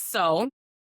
So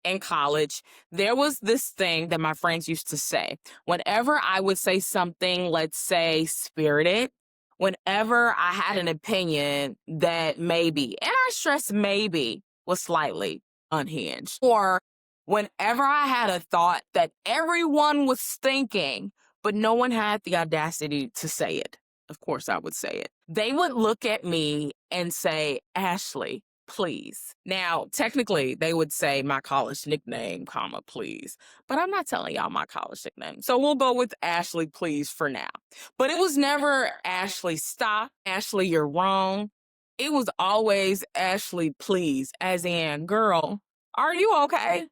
in college, there was this thing that my friends used to say. Whenever I would say something, let's say spirited, whenever I had an opinion that maybe, and I stress maybe, was slightly unhinged, or whenever I had a thought that everyone was thinking, but no one had the audacity to say it, of course I would say it, they would look at me and say, Ashley, please. Now, technically, they would say my college nickname, comma, please. But I'm not telling y'all my college nickname. So we'll go with Ashley, please, for now. But it was never Ashley, stop. Ashley, you're wrong. It was always Ashley, please, as in, girl, are you okay?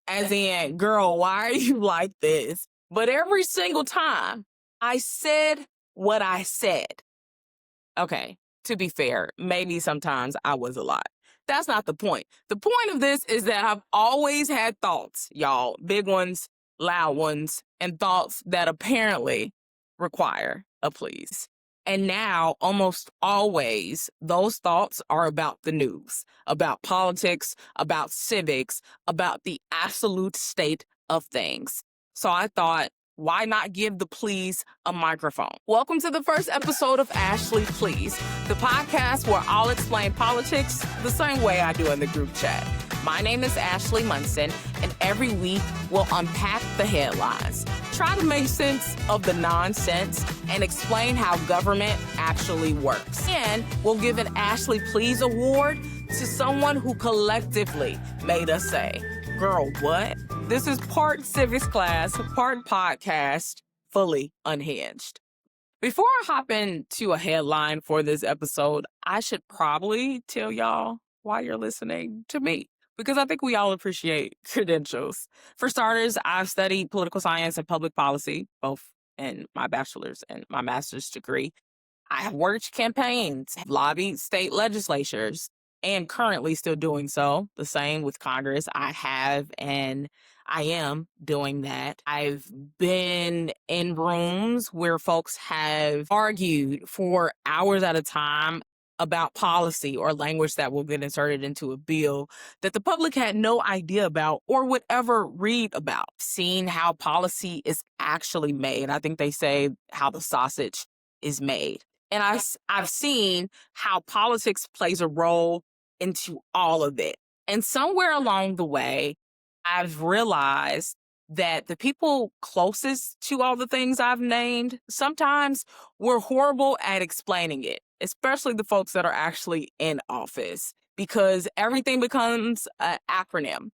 As in, girl, why are you like this? But every single time I said what I said. Okay, to be fair, maybe sometimes I was a lot. That's not the point. The point of this is that I've always had thoughts, y'all, big ones, loud ones, and thoughts that apparently require a please. And now, almost always, those thoughts are about the news, about politics, about civics, about the absolute state of things. So I thought, why not give the please a microphone? Welcome to the first episode of Ashley Please, the podcast where I'll explain politics the same way I do in the group chat. My name is Ashley Munson, and every week we'll unpack the headlines, try to make sense of the nonsense, and explain how government actually works. And we'll give an Ashley Please award to someone who collectively made us say, girl, what? This is part civics class, part podcast, fully unhinged. Before I hop into a headline for this episode, I should probably tell y'all why you're listening to me, because I think we all appreciate credentials. For starters, I've studied political science and public policy, both in my bachelor's and my master's degree. I have worked campaigns, have lobbied state legislatures, and currently still doing so. The same with Congress. I have and I am doing that. I've been in rooms where folks have argued for hours at a time about policy or language that will get inserted into a bill that the public had no idea about or would ever read about. Seeing how policy is actually made. I think they say how the sausage is made. And I've seen how politics plays a role into all of it. And somewhere along the way, I've realized that the people closest to all the things I've named, sometimes we're horrible at explaining it, especially the folks that are actually in office, because everything becomes an acronym.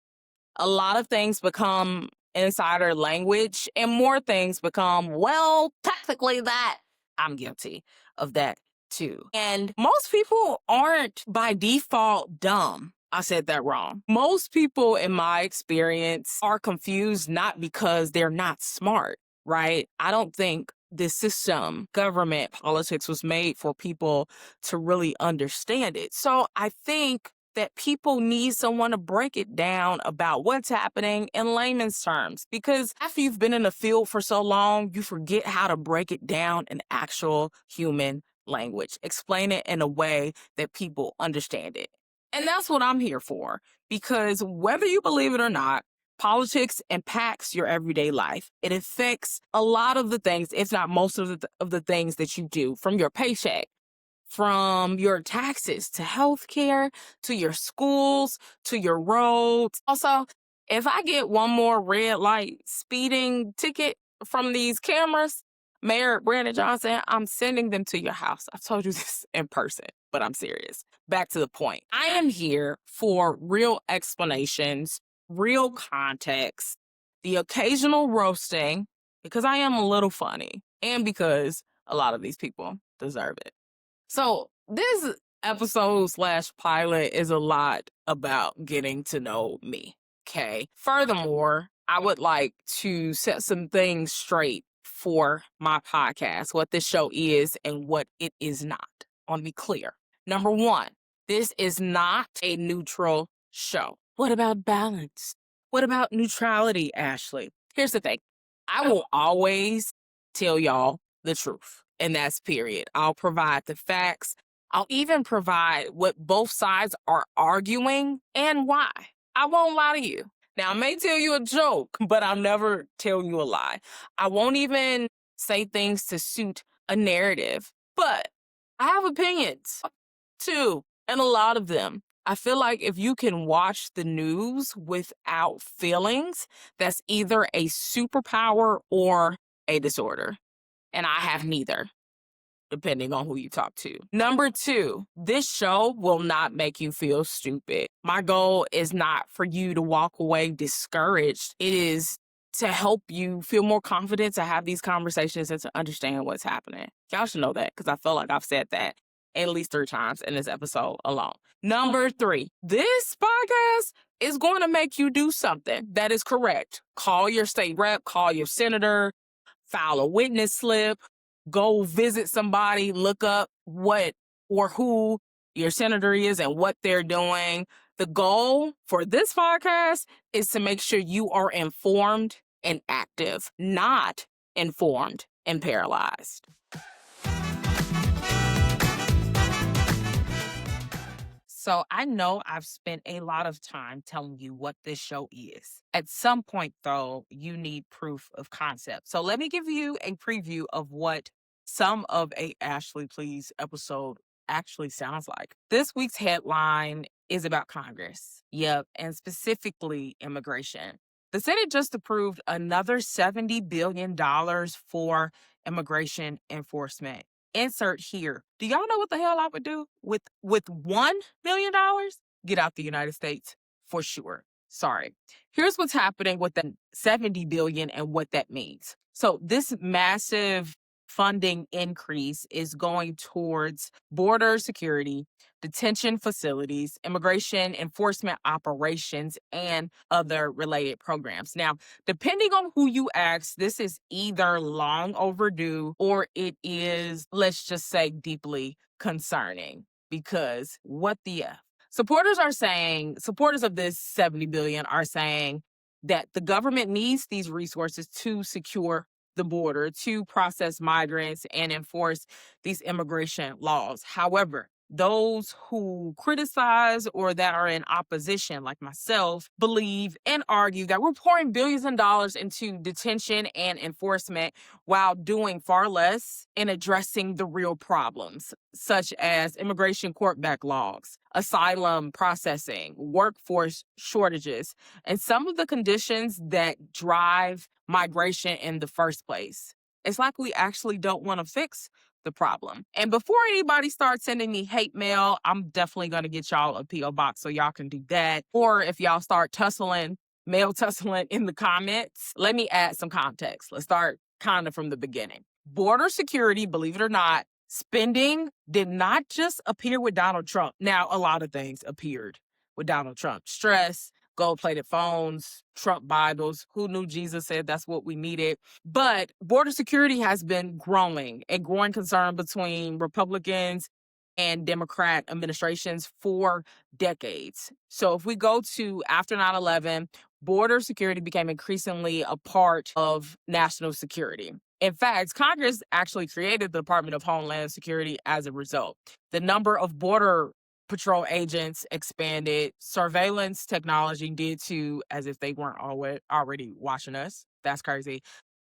A lot of things become insider language and more things become, well, technically that. I'm guilty of that too. And most people aren't by default dumb. I said that wrong. Most people, in my experience, are confused not because they're not smart, right? I don't think this system, government, politics was made for people to really understand it. So I think that people need someone to break it down about what's happening in layman's terms. Because after you've been in the field for so long, you forget how to break it down in actual human language. Explain it in a way that people understand it. And that's what I'm here for, because whether you believe it or not, politics impacts your everyday life. It affects a lot of the things, if not most of the things that you do, from your paycheck, from your taxes to healthcare, to your schools, to your roads. Also, if I get one more red light speeding ticket from these cameras, Mayor Brandon Johnson, I'm sending them to your house. I've told you this in person, but I'm serious. Back to the point. I am here for real explanations, real context, the occasional roasting, because I am a little funny, and because a lot of these people deserve it. So this episode / pilot is a lot about getting to know me, okay? Furthermore, I would like to set some things straight for my podcast, what this show is and what it is not. I want to be clear. Number one, this is not a neutral show. What about balance? What about neutrality, Ashley? Here's the thing. I will always tell y'all the truth, and that's period. I'll provide the facts. I'll even provide what both sides are arguing and why. I won't lie to you. Now, I may tell you a joke, but I'll never tell you a lie. I won't even say things to suit a narrative, but I have opinions too, and a lot of them. I feel like if you can watch the news without feelings, that's either a superpower or a disorder. And I have neither, depending on who you talk to. Number two, this show will not make you feel stupid. My goal is not for you to walk away discouraged. It is to help you feel more confident to have these conversations and to understand what's happening. Y'all should know that because I feel like I've said that at least 3 times in this episode alone. Number three, this podcast is going to make you do something that is correct. Call your state rep, call your senator, file a witness slip, go visit somebody, look up what or who your senator is and what they're doing. The goal for this podcast is to make sure you are informed and active, not informed and paralyzed. So I know I've spent a lot of time telling you what this show is. At some point, though, you need proof of concept. So let me give you a preview of what some of a Ashley Please episode actually sounds like. This week's headline is about Congress. Yep, and specifically immigration. The Senate just approved another $70 billion for immigration enforcement. Insert here. Do y'all know what the hell I would do with $1 million? Get out the United States for sure. Sorry. Here's what's happening with the 70 billion and what that means. So this massive funding increase is going towards border security, detention facilities, immigration enforcement operations, and other related programs. Now, depending on who you ask, this is either long overdue or it is, let's just say, deeply concerning because what the F? Supporters of this 70 billion are saying that the government needs these resources to secure the border, to process migrants and enforce these immigration laws. However, those who criticize or that are in opposition, like myself, believe and argue that we're pouring billions of dollars into detention and enforcement while doing far less in addressing the real problems, such as immigration court backlogs, asylum processing, workforce shortages, and some of the conditions that drive migration in the first place. It's like we actually don't want to fix the problem. And before anybody starts sending me hate mail, I'm definitely going to get y'all a P.O. box so y'all can do that. Or if y'all start mail tussling in the comments, let me add some context. Let's start kind of from the beginning. Border security, believe it or not, spending did not just appear with Donald Trump. Now, a lot of things appeared with Donald Trump. Stress, gold-plated phones, Trump Bibles. Who knew Jesus said that's what we needed? But border security has been growing, a growing concern between Republicans and Democrat administrations for decades. So if we go to after 9/11, border security became increasingly a part of national security. In fact, Congress actually created the Department of Homeland Security as a result. The number of border patrol agents expanded, surveillance technology did too, as if they weren't already watching us. That's crazy.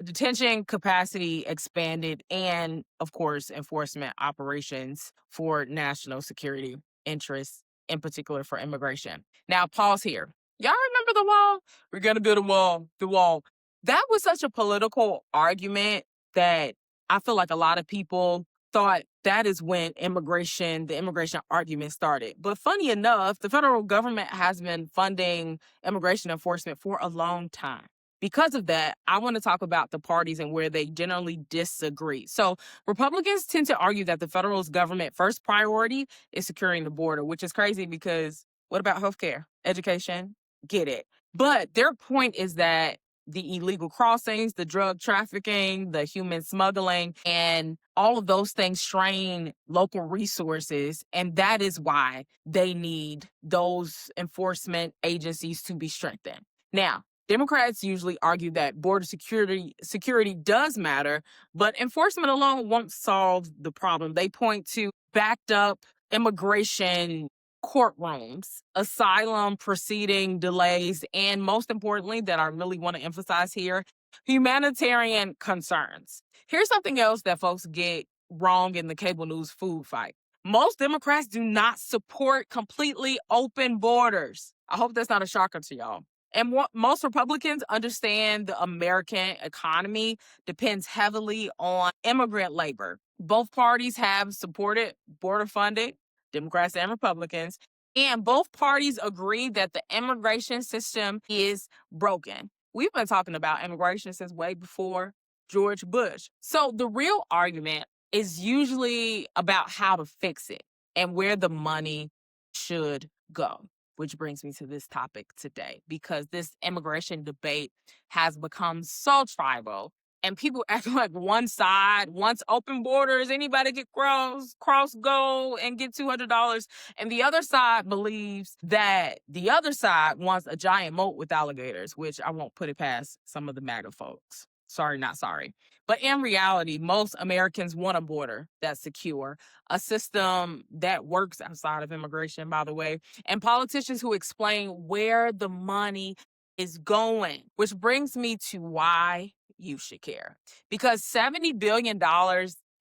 Detention capacity expanded, and of course, enforcement operations for national security interests, in particular for immigration. Now, pause here. Y'all remember the wall? We're going to build a wall, the wall. That was such a political argument that I feel like a lot of people thought that is when the immigration argument started. But funny enough, the federal government has been funding immigration enforcement for a long time. Because of that, I want to talk about the parties and where they generally disagree. So Republicans tend to argue that the federal government first priority is securing the border, which is crazy because what about healthcare, education? Get it. But their point is that the illegal crossings, the drug trafficking, the human smuggling, and all of those things strain local resources. And that is why they need those enforcement agencies to be strengthened. Now, Democrats usually argue that border security does matter, but enforcement alone won't solve the problem. They point to backed up immigration courtrooms, asylum proceeding delays, and most importantly, that I really want to emphasize here, humanitarian concerns. Here's something else that folks get wrong in the cable news food fight. Most Democrats do not support completely open borders. I hope that's not a shocker to y'all. And most Republicans understand the American economy depends heavily on immigrant labor. Both parties have supported border funding, Democrats and Republicans, and both parties agree that the immigration system is broken. We've been talking about immigration since way before George Bush. So the real argument is usually about how to fix it and where the money should go. Which brings me to this topic today, because this immigration debate has become so tribal and people act like one side wants open borders, anybody can cross go and get $200, and the other side believes that the other side wants a giant moat with alligators, which I won't put it past some of the MAGA folks. Sorry, not sorry. But in reality, most Americans want a border that's secure, a system that works outside of immigration, by the way, and politicians who explain where the money is going, which brings me to why you should care. Because $70 billion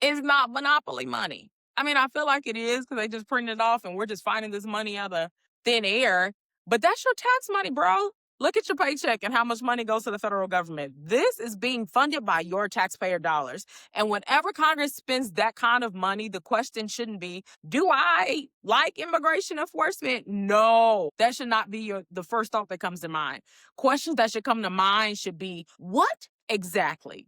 is not monopoly money. I mean, I feel like it is because they just printed it off and we're just finding this money out of thin air. But that's your tax money, bro. Look at your paycheck and how much money goes to the federal government. This is being funded by your taxpayer dollars. And whenever Congress spends that kind of money, the question shouldn't be, do I like immigration enforcement? No, that should not be the first thought that comes to mind. Questions that should come to mind should be, what exactly?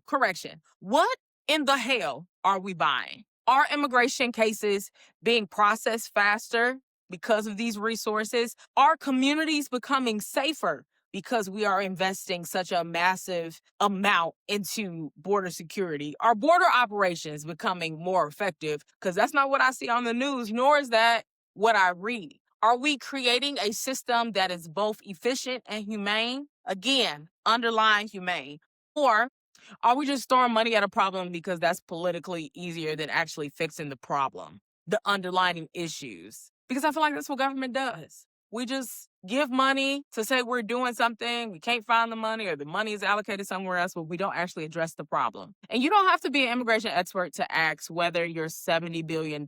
Correction. What in the hell are we buying? Are immigration cases being processed faster because of these resources? Are communities becoming safer because we are investing such a massive amount into border security? Are border operations becoming more effective? Because that's not what I see on the news, nor is that what I read. Are we creating a system that is both efficient and humane? Again, underlying humane. Or are we just throwing money at a problem because that's politically easier than actually fixing the problem, the underlying issues? Because I feel like that's what government does. We just give money to say we're doing something, we can't find the money, or the money is allocated somewhere else, but we don't actually address the problem. And you don't have to be an immigration expert to ask whether your $70 billion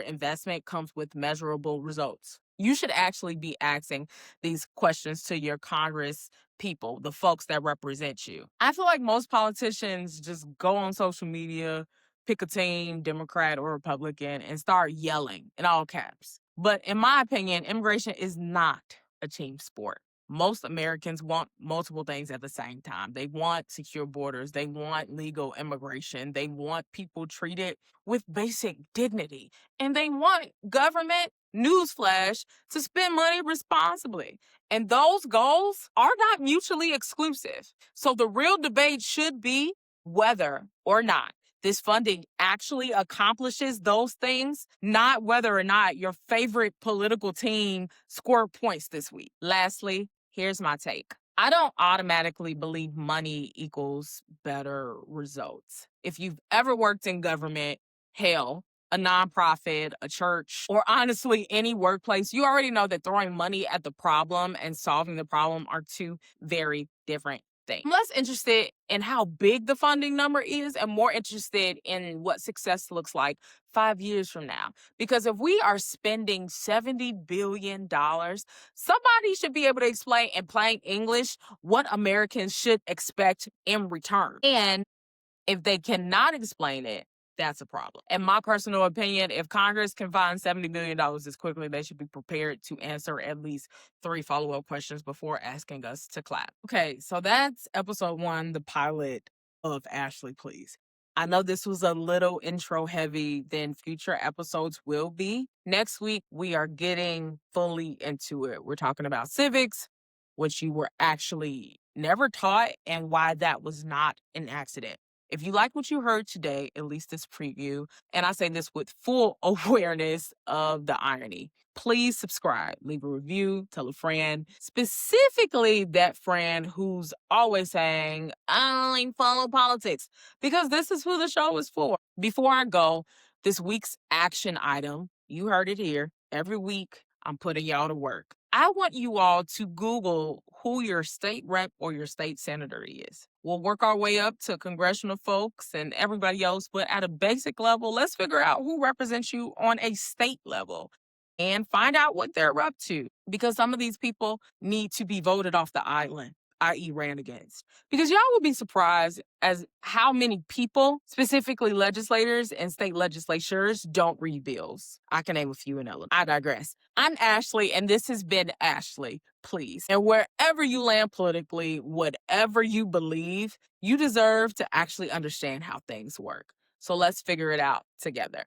investment comes with measurable results. You should actually be asking these questions to your Congress people, the folks that represent you. I feel like most politicians just go on social media, pick a team, Democrat or Republican, and start yelling in all caps. But in my opinion, immigration is not a team sport. Most Americans want multiple things at the same time. They want secure borders. They want legal immigration. They want people treated with basic dignity. And they want government, newsflash, to spend money responsibly. And those goals are not mutually exclusive. So the real debate should be whether or not this funding actually accomplishes those things, not whether or not your favorite political team scored points this week. Lastly, here's my take. I don't automatically believe money equals better results. If you've ever worked in government, hell, a nonprofit, a church, or honestly any workplace, you already know that throwing money at the problem and solving the problem are two very different things. I'm less interested in how big the funding number is and more interested in what success looks like 5 years from now. Because if we are spending $70 billion, somebody should be able to explain in plain English what Americans should expect in return. And if they cannot explain it, that's a problem. In my personal opinion, if Congress can find $70 billion as quickly, they should be prepared to answer at least 3 follow-up questions before asking us to clap. Okay, so that's episode 1, the pilot of Ashley Please. I know this was a little intro heavy than future episodes will be. Next week, we are getting fully into it. We're talking about civics, which you were actually never taught, and why that was not an accident. If you like what you heard today, at least this preview, and I say this with full awareness of the irony, please subscribe, leave a review, tell a friend, specifically that friend who's always saying, I only follow politics, because this is who the show is for. Before I go, this week's action item, you heard it here, Every week, I'm putting y'all to work. I want you all to Google who your state rep or your state senator is. We'll work our way up to congressional folks and everybody else, but at a basic level, let's figure out who represents you on a state level and find out what they're up to, because some of these people need to be voted off the island, i.e., ran against. Because y'all will be surprised as how many people, specifically legislators and state legislatures, don't read bills. I can name a few in Illinois. I digress. I'm Ashley, and this has been Ashley, please. And wherever you land politically, whatever you believe, you deserve to actually understand how things work. So let's figure it out together.